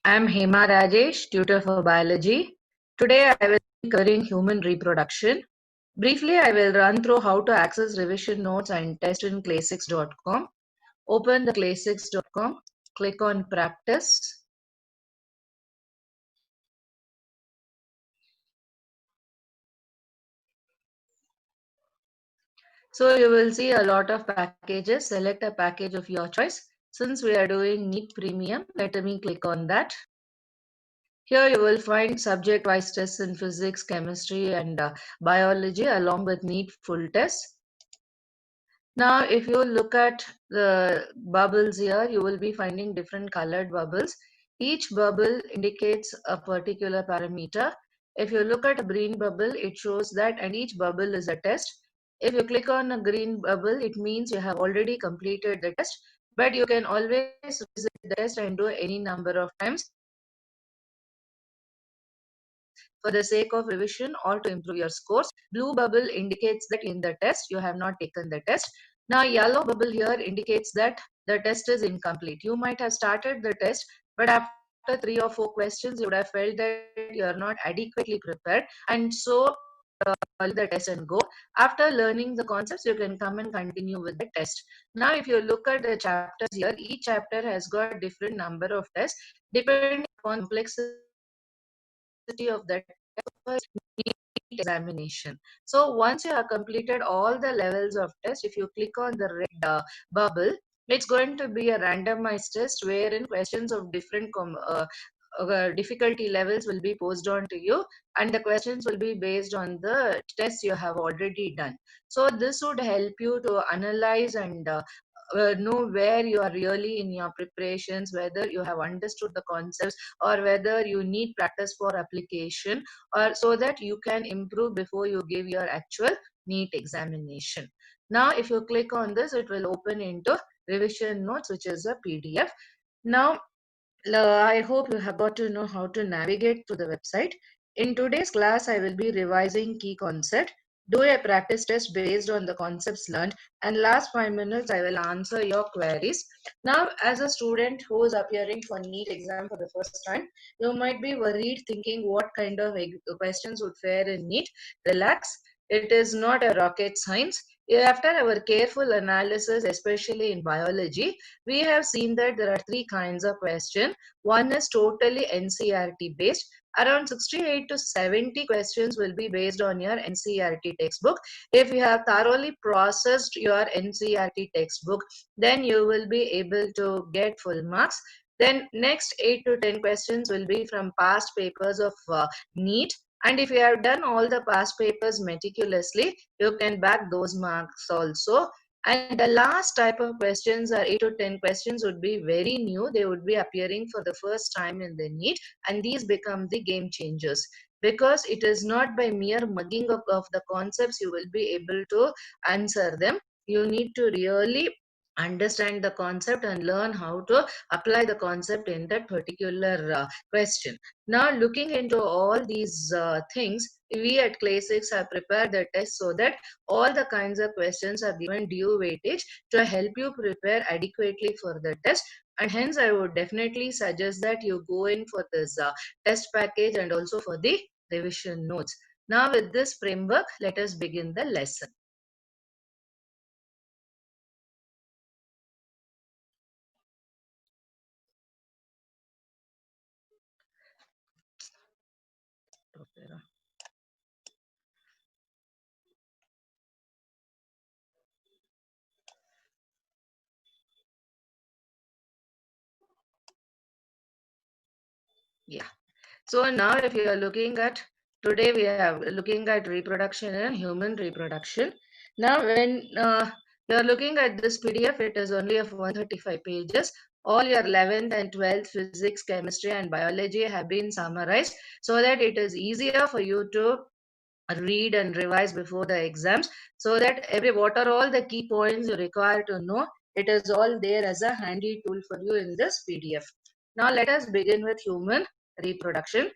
I'm Hema Rajesh, tutor for biology. Today I will be covering human reproduction. Briefly, I will run through how to access revision notes and test in clay6.com. Open the clay6.com, click on practice. So you will see a lot of packages. Select a package of your choice. Since we are doing NEET Premium, let me click on that. Here you will find subject-wise tests in physics, chemistry, and biology along with NEET full test. Now, if you look at the bubbles here, you will be finding different colored bubbles. Each bubble indicates a particular parameter. If you look at a green bubble, it shows that, and each bubble is a test. If you click on a green bubble, it means you have already completed the test, but you can always visit the test and do any number of times for the sake of revision or to improve your scores. Blue bubble indicates that in the test you have not taken the test. Now yellow bubble here indicates that the test is incomplete. You might have started the test, but after 3 or 4 questions you would have felt that you are not adequately prepared, and so leave the test and go. After learning the concepts, you can come and continue with the test. Now if you look at the chapters here, each chapter has got different number of tests depending on complexity of that examination. So once you have completed all the levels of test, if you click on the red bubble, it's going to be a randomized test wherein questions of different difficulty levels will be posed on to you, and the questions will be based on the tests you have already done. So this would help you to analyze and know where you are really in your preparations, whether you have understood the concepts or whether you need practice for application, or so that you can improve before you give your actual NEET examination. Now if you click on this, it will open into revision notes, which is a PDF. Now I hope you have got to know how to navigate to the website. In today's class, I will be revising key concept, do a practice test based on the concepts learned, and last 5 minutes I will answer your queries. Now, as a student who is appearing for NEET exam for the first time, you might be worried thinking what kind of questions would fare in NEET. Relax, it is not a rocket science. After our careful analysis, especially in biology, we have seen that there are three kinds of question. One is totally NCERT based. Around 68 to 70 questions will be based on your NCERT textbook. If you have thoroughly processed your NCERT textbook, then you will be able to get full marks. Then next 8 to 10 questions will be from past papers of NEET. And if you have done all the past papers meticulously, you can back those marks also. And the last type of questions are 8 to 10 questions would be very new. They would be appearing for the first time in the NEET, and these become the game changers, because it is not by mere mugging of the concepts you will be able to answer them. You need to really understand the concept and learn how to apply the concept in that particular question. Now looking into all these things, we at Clay 6 have prepared the test so that all the kinds of questions are given due weightage to help you prepare adequately for the test. And hence I would definitely suggest that you go in for this test package and also for the revision notes. Now with this framework, let us begin the lesson. Yeah. So now if you are looking at, today we are looking at reproduction and human reproduction. Now when you are looking at this PDF, it is only of 135 pages. All your 11th and 12th physics, chemistry and biology have been summarized so that it is easier for you to read and revise before the exams, so that what are all the key points you require to know, it is all there as a handy tool for you in this PDF. Now let us begin with human reproduction.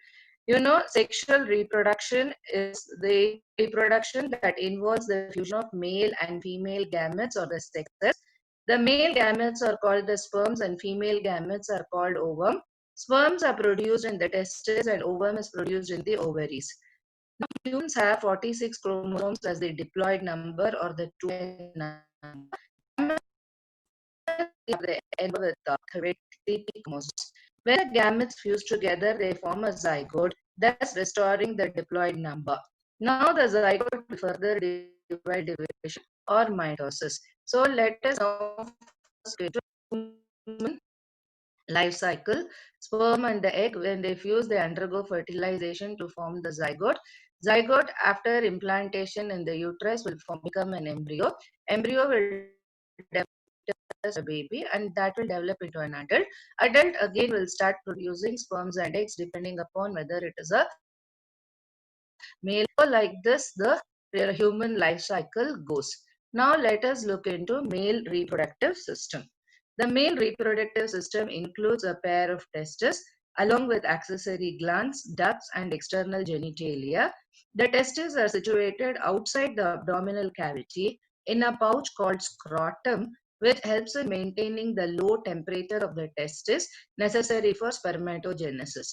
You know, sexual reproduction is the reproduction that involves the fusion of male and female gametes or the sexes. The male gametes are called the sperms and female gametes are called ovum. Sperms are produced in the testes and ovum is produced in the ovaries. Now, humans have 46 chromosomes as the diploid number or the 2n number. The end with three chromosomes. When the gametes fuse together, they form a zygote, thus restoring the diploid number. Now the zygote will further divide division or mitosis. So let us now first get to human life cycle. Sperm and the egg, when they fuse, they undergo fertilization to form the zygote. Zygote, after implantation in the uterus, will become an embryo. Embryo will develop as a baby, and that will develop into an adult. Adult again will start producing sperms and eggs depending upon whether it is a male. So like this, the human life cycle goes. Now let us look into male reproductive system. The male reproductive system includes a pair of testes along with accessory glands, ducts, and external genitalia. The testes are situated outside the abdominal cavity in a pouch called scrotum, which helps in maintaining the low temperature of the testis necessary for spermatogenesis.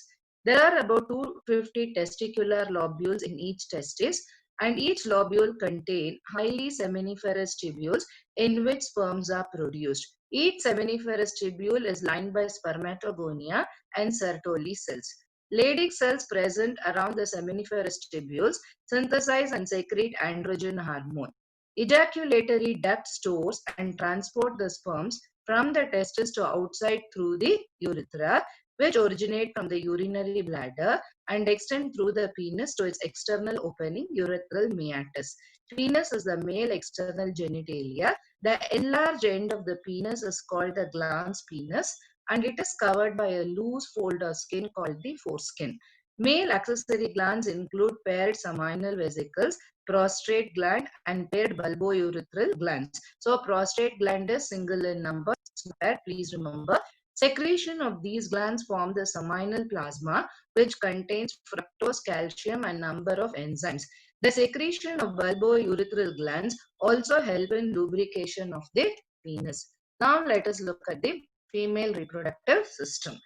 There are about 250 testicular lobules in each testis, and each lobule contains highly seminiferous tubules in which sperms are produced. Each seminiferous tubule is lined by spermatogonia and Sertoli cells. Leydig cells present around the seminiferous tubules synthesize and secrete androgen hormone. Ejaculatory duct stores and transport the sperms from the testis to outside through the urethra, which originate from the urinary bladder and extend through the penis to its external opening, urethral meatus. Penis is the male external genitalia. The enlarged end of the penis is called the glans penis, and it is covered by a loose fold of skin called the foreskin. Male accessory glands include paired seminal vesicles, prostate gland, and paired bulbourethral glands. So, prostate gland is single in number, paired, please remember. Secretion of these glands form the seminal plasma, which contains fructose, calcium, and number of enzymes. The secretion of bulbourethral glands also help in lubrication of the penis. Now let us look at the female reproductive system.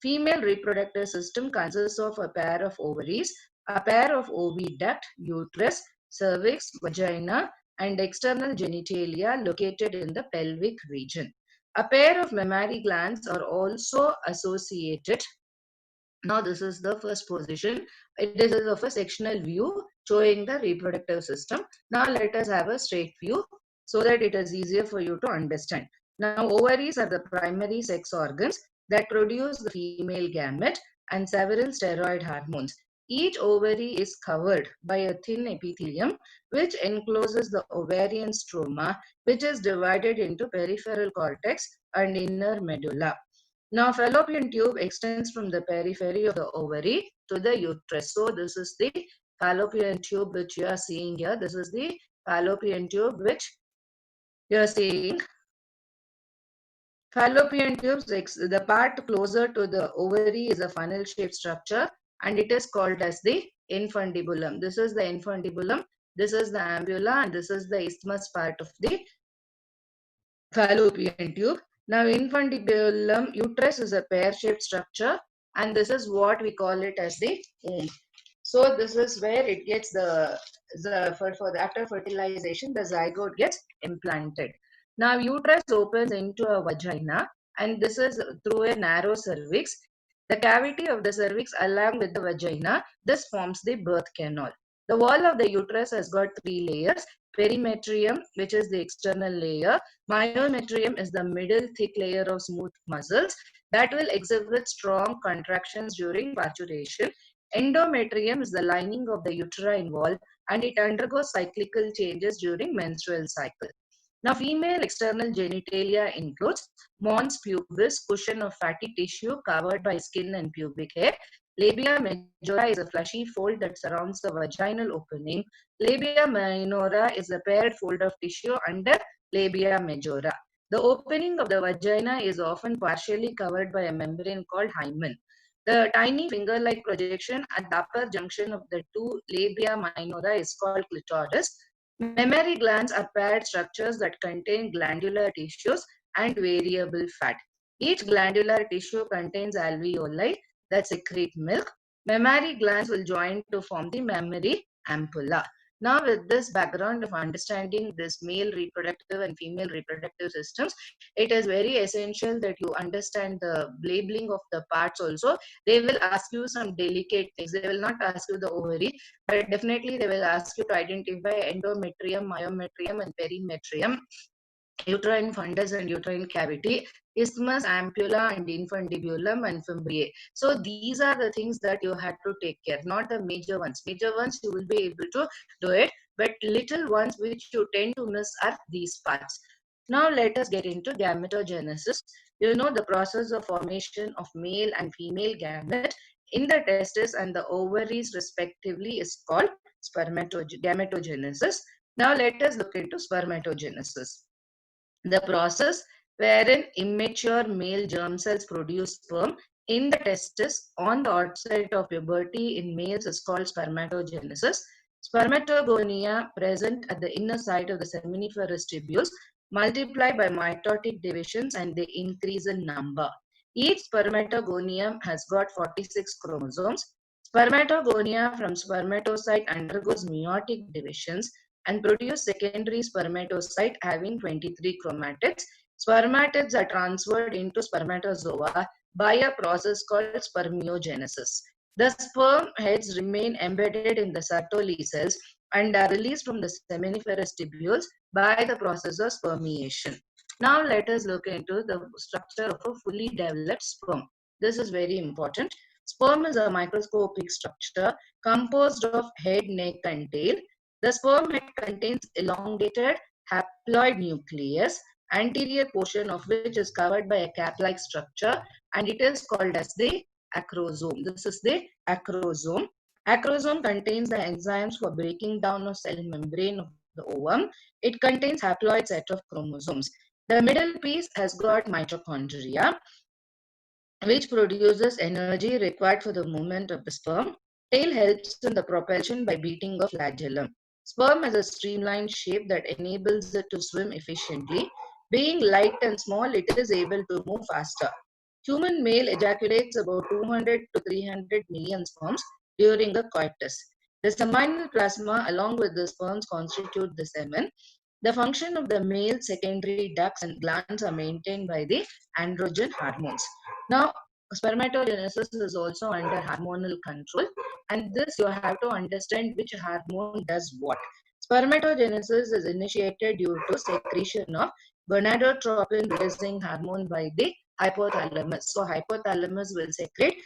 Female reproductive system consists of a pair of ovaries, a pair of oviduct, uterus, cervix, vagina, and external genitalia located in the pelvic region. A pair of mammary glands are also associated. Now this is the first position. It is of a sectional view showing the reproductive system. Now let us have a straight view so that it is easier for you to understand. Now ovaries are the primary sex organs that produce the female gamete and several steroid hormones. Each ovary is covered by a thin epithelium which encloses the ovarian stroma, which is divided into peripheral cortex and inner medulla. Now, fallopian tube extends from the periphery of the ovary to the uterus. So, this is the fallopian tube which you are seeing here. This is the fallopian tube which you are seeing. Fallopian tubes, the part closer to the ovary is a funnel-shaped structure and it is called as the infundibulum. This is the infundibulum, this is the ampulla, and this is the isthmus part of the fallopian tube. Now, infundibulum uterus is a pear-shaped structure, and this is what we call it as the womb. So, this is where it gets after fertilization, the zygote gets implanted. Now, uterus opens into a vagina, and this is through a narrow cervix. The cavity of the cervix along with the vagina, this forms the birth canal. The wall of the uterus has got three layers: perimetrium, which is the external layer; myometrium is the middle thick layer of smooth muscles that will exhibit strong contractions during parturition. Endometrium is the lining of the uterine wall and it undergoes cyclical changes during menstrual cycle. Now, female external genitalia includes mons pubis, cushion of fatty tissue covered by skin and pubic hair. Labia majora is a fleshy fold that surrounds the vaginal opening. Labia minora is a paired fold of tissue under labia majora. The opening of the vagina is often partially covered by a membrane called hymen. The tiny finger-like projection at the upper junction of the two labia minora is called clitoris. Mammary glands are paired structures that contain glandular tissues and variable fat. Each glandular tissue contains alveoli that secrete milk. Mammary glands will join to form the mammary ampulla. Now, with this background of understanding this male reproductive and female reproductive systems, it is very essential that you understand the labeling of the parts also. They will ask you some delicate things. They will not ask you the ovary, but definitely they will ask you to identify endometrium, myometrium, and perimetrium, uterine fundus and uterine cavity, isthmus, ampulla, and infundibulum and fimbriae. So these are the things that you had to take care, not the major ones. Major ones you will be able to do it, but little ones which you tend to miss are these parts. Now let us get into gametogenesis. You know the process of formation of male and female gamete in the testes and the ovaries respectively is called gametogenesis. Now let us look into spermatogenesis, the process wherein immature male germ cells produce sperm in the testis on the onset of puberty in males is called spermatogenesis. Spermatogonia present at the inner side of the seminiferous tubules multiply by mitotic divisions and they increase in number. Each spermatogonium has got 46 chromosomes. Spermatogonia from spermatocyte undergoes meiotic divisions and produce secondary spermatocyte having 23 chromatids. Spermatids are transferred into spermatozoa by a process called spermiogenesis. The sperm heads remain embedded in the Sertoli cells and are released from the seminiferous tubules by the process of spermiation. Now let us look into the structure of a fully developed sperm. This is very important. Sperm is a microscopic structure composed of head, neck, and tail. The sperm head contains elongated haploid nucleus, anterior portion of which is covered by a cap-like structure, and it is called as the acrosome. This is the acrosome. Acrosome contains the enzymes for breaking down of cell membrane of the ovum. It contains haploid set of chromosomes. The middle piece has got mitochondria, which produces energy required for the movement of the sperm. Tail helps in the propulsion by beating of flagellum. Sperm has a streamlined shape that enables it to swim efficiently. Being light and small, it is able to move faster. Human male ejaculates about 200 to 300 million sperms during the coitus. The seminal plasma along with the sperms constitute the semen. The function of the male secondary ducts and glands are maintained by the androgen hormones. Now, spermatogenesis is also under hormonal control, and this you have to understand which hormone does what. Spermatogenesis is initiated due to secretion of gonadotropin releasing hormone by the hypothalamus. So, hypothalamus will secrete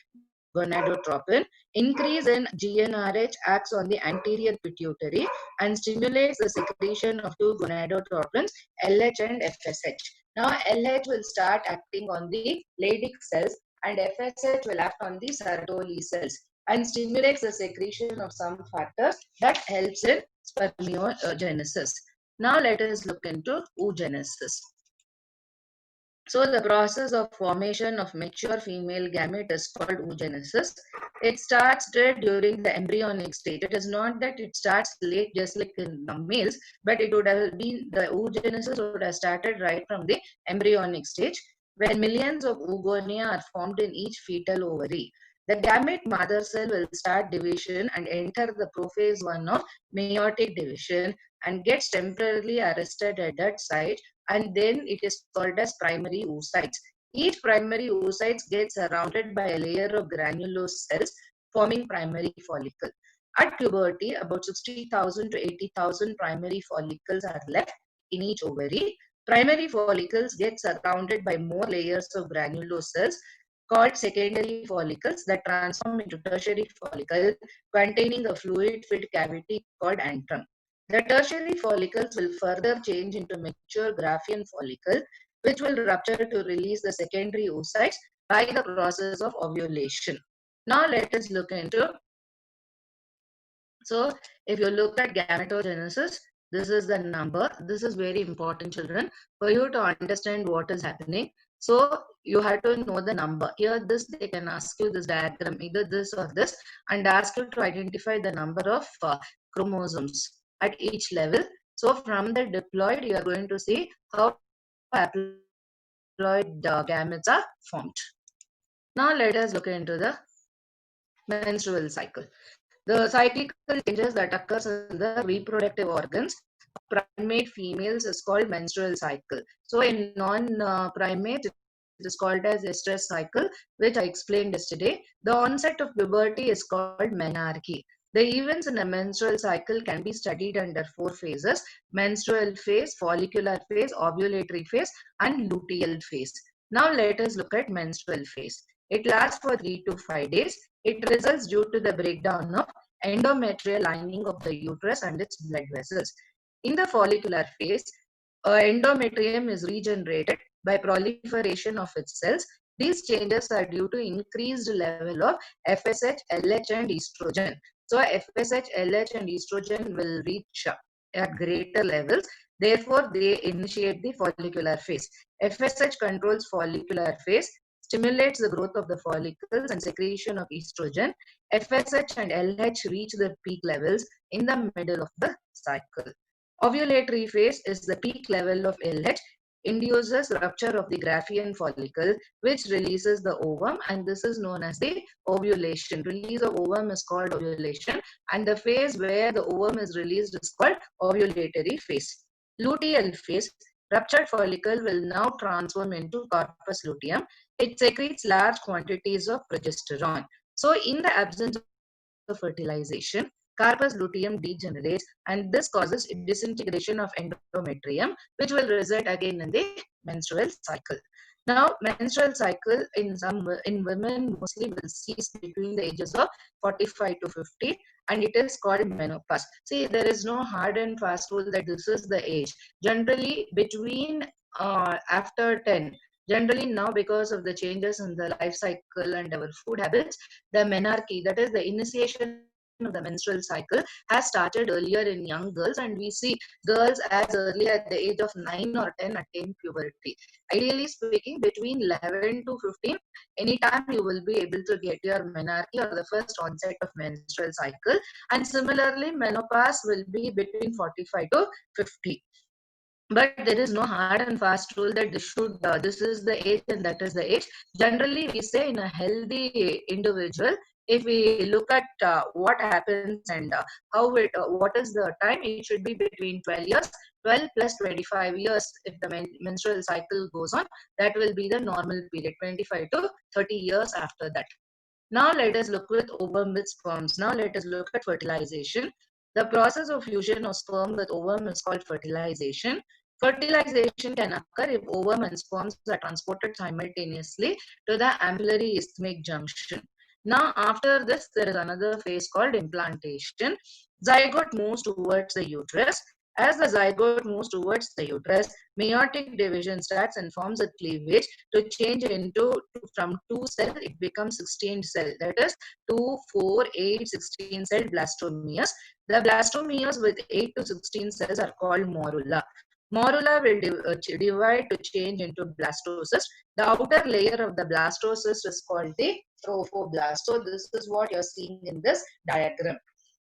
gonadotropin. Increase in GnRH acts on the anterior pituitary and stimulates the secretion of two gonadotropins, LH and FSH. Now, LH will start acting on the Leydig cells and FSH will act on the Sertoli cells and stimulates the secretion of some factors that helps in spermiogenesis. Now, let us look into oogenesis. So the process of formation of mature female gamete is called oogenesis. It starts during the embryonic stage. It is not that it starts late just like in males, but it would have been the oogenesis would have started right from the embryonic stage when millions of oogonia are formed in each fetal ovary. The gamete mother cell will start division and enter the prophase 1 of meiotic division and gets temporarily arrested at that site, and then it is called as primary oocytes. Each primary oocytes gets surrounded by a layer of granulose cells forming primary follicle. At puberty, about 60,000 to 80,000 primary follicles are left in each ovary. Primary follicles get surrounded by more layers of granulose cells called secondary follicles that transform into tertiary follicle containing a fluid-filled cavity called antrum. The tertiary follicles will further change into mature Graafian follicle, which will rupture to release the secondary oocytes by the process of ovulation. Now let us look into, so if you look at gametogenesis, this is the number. This is very important, children, for you to understand what is happening. So you have to know the number. Here, this they can ask you this diagram, either this or this, and ask you to identify the number of chromosomes at each level. So from the diploid, you are going to see how haploid gametes are formed. Now let us look into the menstrual cycle. The cyclical changes that occurs in the reproductive organs of primate females is called menstrual cycle. So in non-primate, it is called as estrous cycle, which I explained yesterday. The onset of puberty is called menarche. The events in a menstrual cycle can be studied under four phases: menstrual phase, follicular phase, ovulatory phase, and luteal phase. Now let us look at menstrual phase. It lasts for 3 to 5 days. It results due to the breakdown of endometrial lining of the uterus and its blood vessels. In the follicular phase, endometrium is regenerated by proliferation of its cells. These changes are due to increased level of FSH, LH, and estrogen. So FSH, LH, and estrogen will reach at greater levels. Therefore, they initiate the follicular phase. FSH controls follicular phase, stimulates the growth of the follicles and secretion of estrogen. FSH and LH reach their peak levels in the middle of the cycle. Ovulatory phase is the peak level of LH, induces rupture of the Graafian follicle, which releases the ovum, and this is known as the ovulation. Release of ovum is called ovulation, and the phase where the ovum is released is called ovulatory phase. Luteal phase, ruptured follicle will now transform into corpus luteum. It secretes large quantities of progesterone. So in the absence of fertilization, corpus luteum degenerates, and this causes disintegration of endometrium, which will result again in the menstrual cycle. Now, menstrual cycle in women mostly will cease between the ages of 45 to 50, and it is called menopause. See, there is no hard and fast rule that this is the age. Generally, between after 10. Generally, now because of the changes in the life cycle and our food habits, the menarche, that is the initiation of the menstrual cycle, has started earlier in young girls, and we see girls as early at the age of 9 or 10 attain puberty. Ideally speaking, between 11 to 15, anytime you will be able to get your menarche or the first onset of menstrual cycle, and similarly, menopause will be between 45 to 50. But there is no hard and fast rule that this is the age and that is the age. Generally, we say in a healthy individual, if we look at what happens and what is the time, it should be between 12 years, 12 plus 25 years. If the menstrual cycle goes on, that will be the normal period, 25 to 30 years after that. Now let us look with ovum with sperms. Now let us look at fertilization. The process of fusion of sperm with ovum is called fertilization. Fertilization can occur if ovum and sperms are transported simultaneously to the ampullary isthmic junction. Now, after this, there is another phase called implantation. Zygote moves towards the uterus. As the zygote moves towards the uterus, meiotic division starts and forms a cleavage to change into, from 2 cell, it becomes 16 cell. That is 2, 4, 8, 16 cell blastomeres. The blastomeres with 8 to 16 cells are called morula. Morula will divide to change into blastocyst. The outer layer of the blastocyst is called the trophoblast. So this is what you're seeing in this diagram.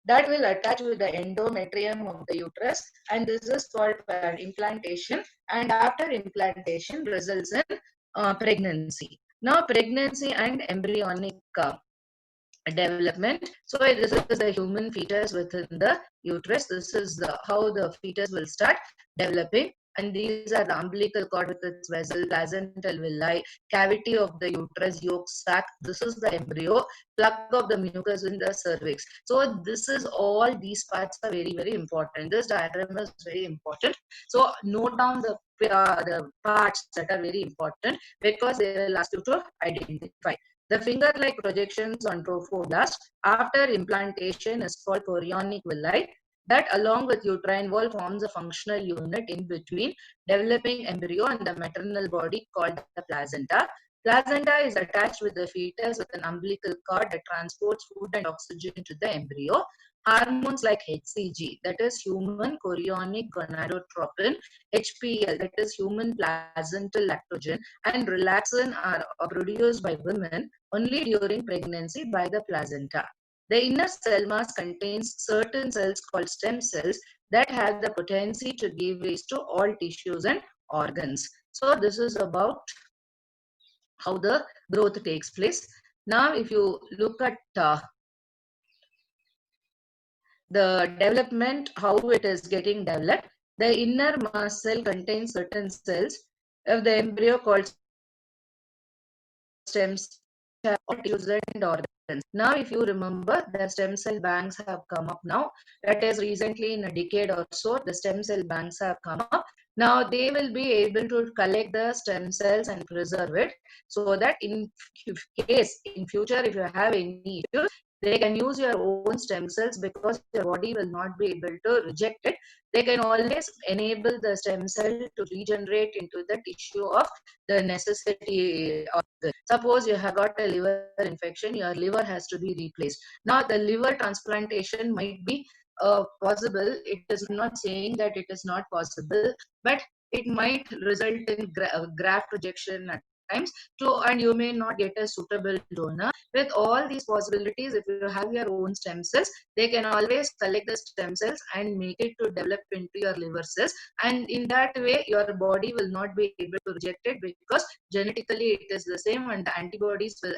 That will attach with the endometrium of the uterus, and this is called implantation, and after implantation results in pregnancy. Now, pregnancy and embryonic development. So this is the human fetus within the uterus. This is how the fetus will start developing. And these are the umbilical cord with its vessel, placental villi, cavity of the uterus, yolk sac. This is the embryo, plug of the mucus in the cervix. So this is all, these parts are very, very important. This diagram is very important. So note down the parts that are very important, because they will ask you to identify. The finger-like projections on trophoblast after implantation is called chorionic villi. That, along with uterine wall, forms a functional unit in between developing embryo and the maternal body called the placenta. Placenta is attached with the fetus with an umbilical cord that transports food and oxygen to the embryo. Hormones like HCG, that is human chorionic gonadotropin, HPL, that is human placental lactogen, and relaxin are produced by women only during pregnancy by the placenta. The inner cell mass contains certain cells called stem cells that have the potency to give rise to all tissues and organs. So this is about how the growth takes place. Now, if you look at the development, how it is getting developed, the inner mast cell contains certain cells of the embryo called stem cells, tissues and organs. Now, if you remember, the stem cell banks have come up now. That is recently in a decade or so, the stem cell banks have come up. Now, they will be able to collect the stem cells and preserve it so that in case in future, if you have any issues, they can use your own stem cells because your body will not be able to reject it. They can always enable the stem cell to regenerate into the tissue of the necessity organ. Suppose you have got a liver infection, your liver has to be replaced. Now, the liver transplantation might be possible. It is not saying that it is not possible, but it might result in graft rejection at times too, and you may not get a suitable donor. With all these possibilities, if you have your own stem cells, they can always collect the stem cells and make it to develop into your liver cells, and in that way your body will not be able to reject it because genetically it is the same and the antibodies will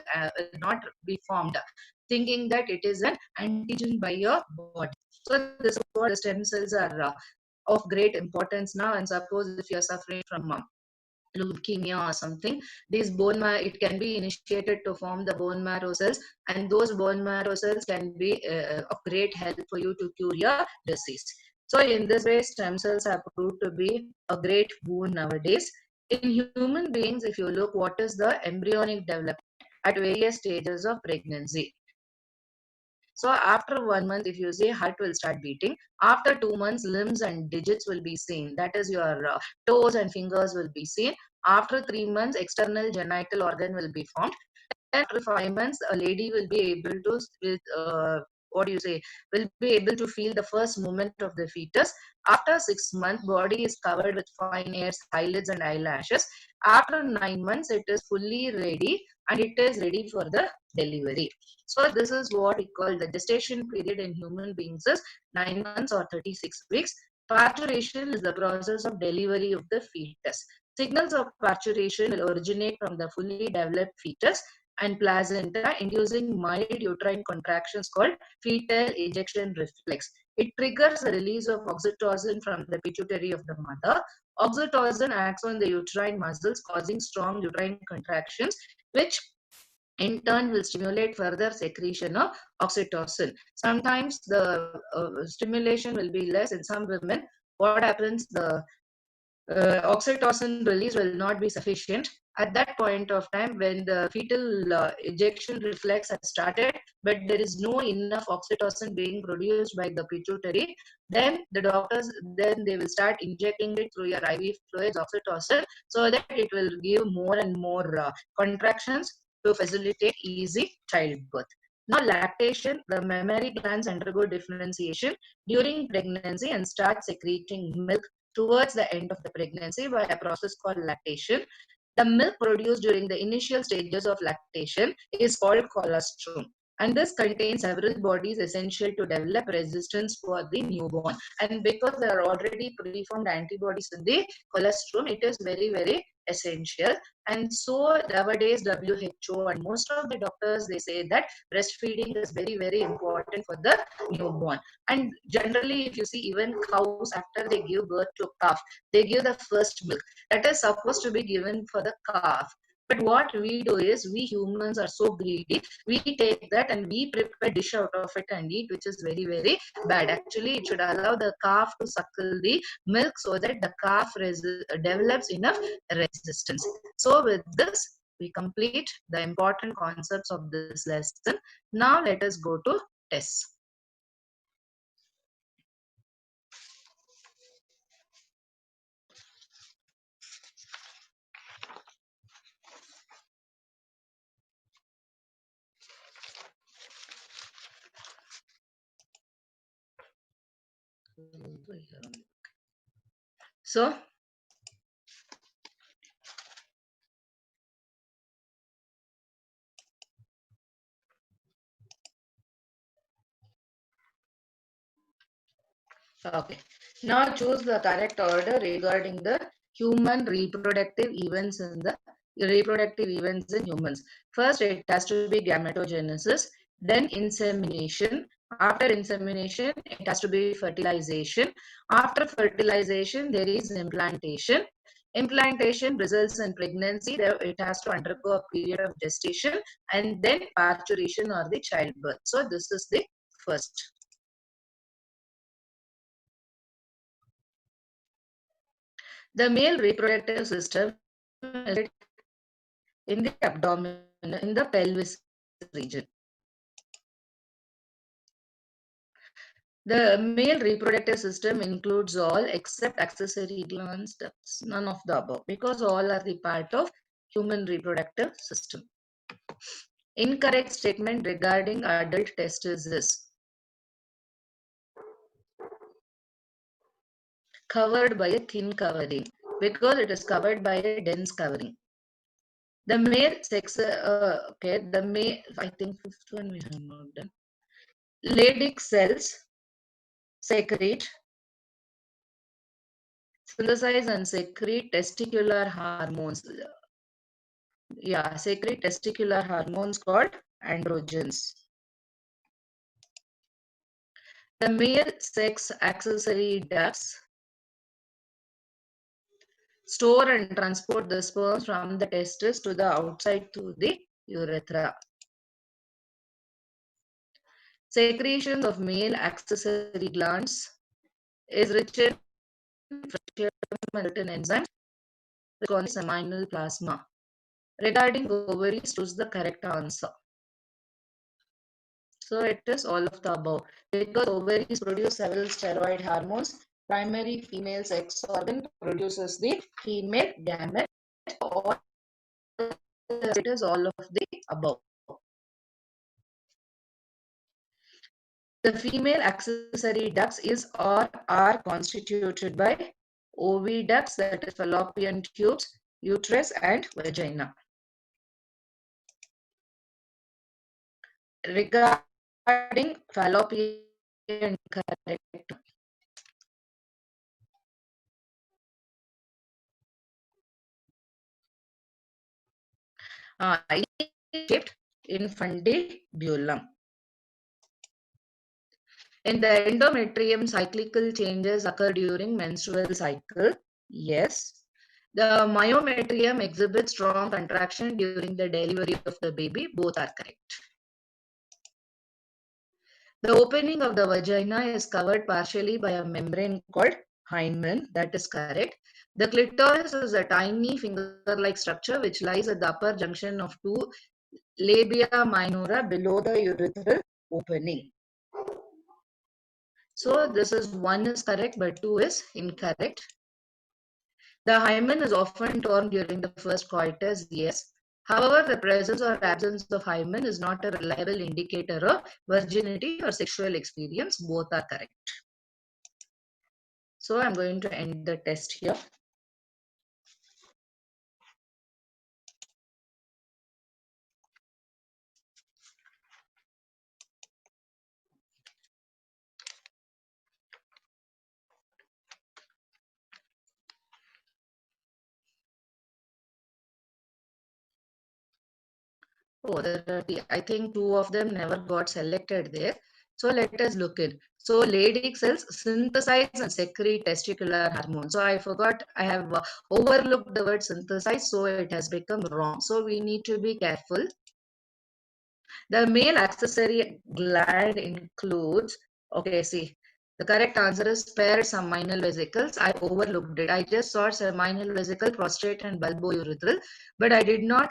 not be formed, thinking that it is an antigen by your body. So this is what the stem cells are of great importance now. And suppose if you are suffering from leukemia or something, these bone marrow, it can be initiated to form the bone marrow cells, and those bone marrow cells can be of great help for you to cure your disease. So in this way, stem cells are proved to be a great boon nowadays. In human beings, if you look, what is the embryonic development at various stages of pregnancy? So after 1 month, if you say, heart will start beating. After 2 months, limbs and digits will be seen. That is, your toes and fingers will be seen. After 3 months, external genital organ will be formed. Then after 5 months, a lady will be able to, with what do you say, will be able to feel the first movement of the fetus. After 6 months, body is covered with fine hairs, eyelids, and eyelashes. After 9 months, it is fully ready and it is ready for the delivery. So this is what we call the gestation period in human beings is 9 months or 36 weeks. Parturition is the process of delivery of the fetus. Signals of parturition will originate from the fully developed fetus and placenta, inducing mild uterine contractions called fetal ejection reflex. It triggers the release of oxytocin from the pituitary of the mother. Oxytocin acts on the uterine muscles, causing strong uterine contractions, which in turn will stimulate further secretion of oxytocin. Sometimes the stimulation will be less in some women. What happens? The oxytocin release will not be sufficient at that point of time when the fetal ejection reflex has started, but there is no enough oxytocin being produced by the pituitary. Then the doctors, then they will start injecting it through your IV fluids, oxytocin, so that it will give more and more contractions to facilitate easy childbirth. Now, lactation, the mammary glands undergo differentiation during pregnancy and start secreting milk towards the end of the pregnancy by a process called lactation. The milk produced during the initial stages of lactation is called colostrum. And this contains several bodies essential to develop resistance for the newborn. And because there are already preformed antibodies in the colostrum, it is very, very essential. And so nowadays, WHO and most of the doctors, they say that breastfeeding is very, very important for the newborn. And generally, if you see, even cows, after they give birth to calf, they give the first milk that is supposed to be given for the calf. But what we do is, we humans are so greedy, we take that and we prepare dish out of it and eat, which is very, very bad. Actually, it should allow the calf to suckle the milk so that the calf develops enough resistance. So with this, we complete the important concepts of this lesson. Now let us go to tests. So, okay. Now choose the correct order regarding the human reproductive events in humans. First, it has to be gametogenesis, then insemination. After insemination, it has to be fertilization. After fertilization, there is implantation. Implantation results in pregnancy. It has to undergo a period of gestation and then parturition or the childbirth. So this is the first. The male reproductive system is in the abdomen, in the pelvis region. The male reproductive system includes all except accessory glands, ducts, none of the above, because all are the part of human reproductive system. Incorrect statement regarding adult testes is covered by a thin covering, because it is covered by a dense covering. The male sex, okay, the male, I think fifth one we have not done. Leydig cells secrete, synthesize and secrete testicular hormones. Yeah, secrete testicular hormones called androgens. The male sex accessory ducts store and transport the sperms from the testes to the outside to the urethra. Secretions of male accessory glands is rich in certain enzymes called seminal plasma. Regarding ovaries, choose the correct answer. So it is all of the above, because ovaries produce several steroid hormones. Primary female sex organ produces the female gamete. Or it is all of the above. The female accessory ducts is or are constituted by oviducts, that is fallopian tubes, uterus and vagina. Regarding fallopian, correct. Shaped in fundibulum. In the endometrium, cyclical changes occur during menstrual cycle. Yes. The myometrium exhibits strong contraction during the delivery of the baby. Both are correct. The opening of the vagina is covered partially by a membrane called hymen. That is correct. The clitoris is a tiny finger-like structure which lies at the upper junction of two labia minora below the urethral opening. So this is one is correct, but two is incorrect. The hymen is often torn during the first coitus, yes. However, the presence or absence of hymen is not a reliable indicator of virginity or sexual experience. Both are correct. So I'm going to end the test here. Oh, I think two of them never got selected there. So let us look in. So Leydig cells synthesize and secrete testicular hormones. So I forgot, I have overlooked the word synthesize, so it has become wrong. So we need to be careful. The male accessory gland includes, okay, see, the correct answer is paired seminal vesicles. I overlooked it. I just saw seminal vesicle, prostate and bulbourethral, but I did not,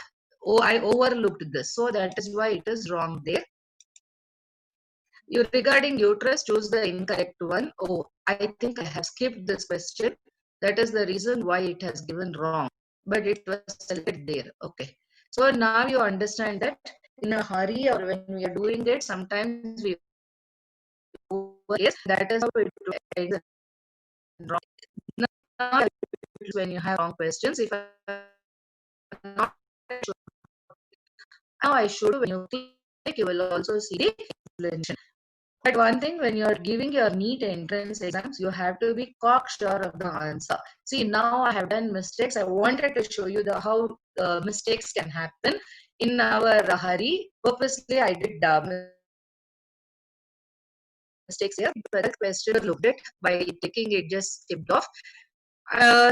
I overlooked this. So that is why it is wrong there. Regarding uterus, choose the incorrect one. Oh, I think I have skipped this question. That is the reason why it has given wrong, but it was selected there. Okay. So now you understand that in a hurry or when we are doing it, sometimes we yes, that is how it ends wrong. Now, when you have wrong questions, if I'm not sure, now I should, when you click, you will also see the explanation. But one thing, when you're giving your NEET entrance exams, you have to be cocksure of the answer. See, now I have done mistakes. I wanted to show you the how mistakes can happen in our hurry. Purposely, I did mistakes here because the question looked it by clicking it just skipped off.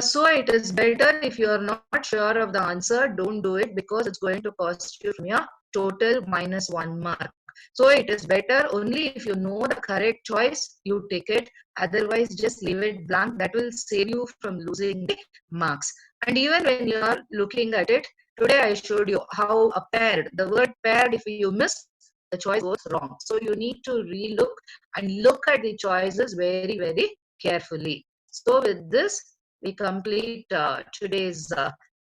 So it is better if you are not sure of the answer, don't do it because it's going to cost you from your total -1 mark. So it is better only if you know the correct choice, you take it. Otherwise, just leave it blank. That will save you from losing the marks. And even when you are looking at it, today I showed you how a paired, the word paired, if you miss, the choice goes wrong. So you need to relook and look at the choices very, very carefully. So with this, we complete today's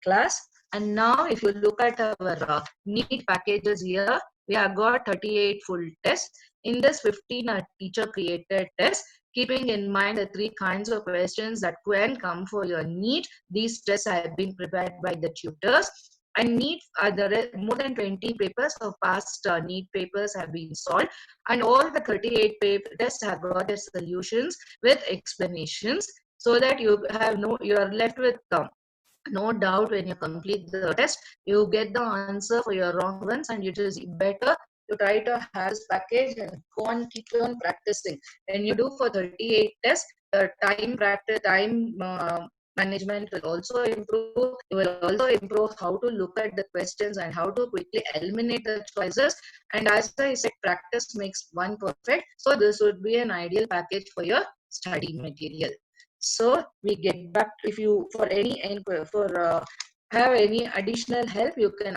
class. And now if you look at our NEET packages here, we have got 38 full tests. In this, 15 are teacher created tests. Keeping in mind the 3 kinds of questions that can come for your NEET, these tests have been prepared by the tutors. And NEET, more than 20 papers of past NEET papers have been solved, and all the 38 tests have got their solutions with explanations, so that you are left with no doubt when you complete the test. You get the answer for your wrong ones, and it is better to try to have this package and go on, keep on practicing. When you do for 38 tests, your time management will also improve. You will also improve how to look at the questions and how to quickly eliminate the choices. And as I said, practice makes one perfect. So this would be an ideal package for your study material. So we get back, if you for any for have any additional help, you can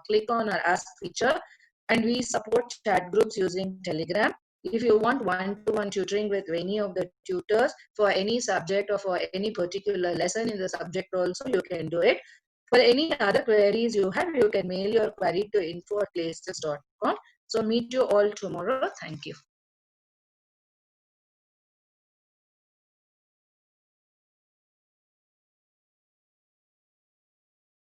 click on our ask feature, and we support chat groups using Telegram. If you want one-to-one tutoring with any of the tutors for any subject or for any particular lesson in the subject also, you can do it. For any other queries you have, you can mail your query to info@places.com. So meet you all tomorrow. Thank you.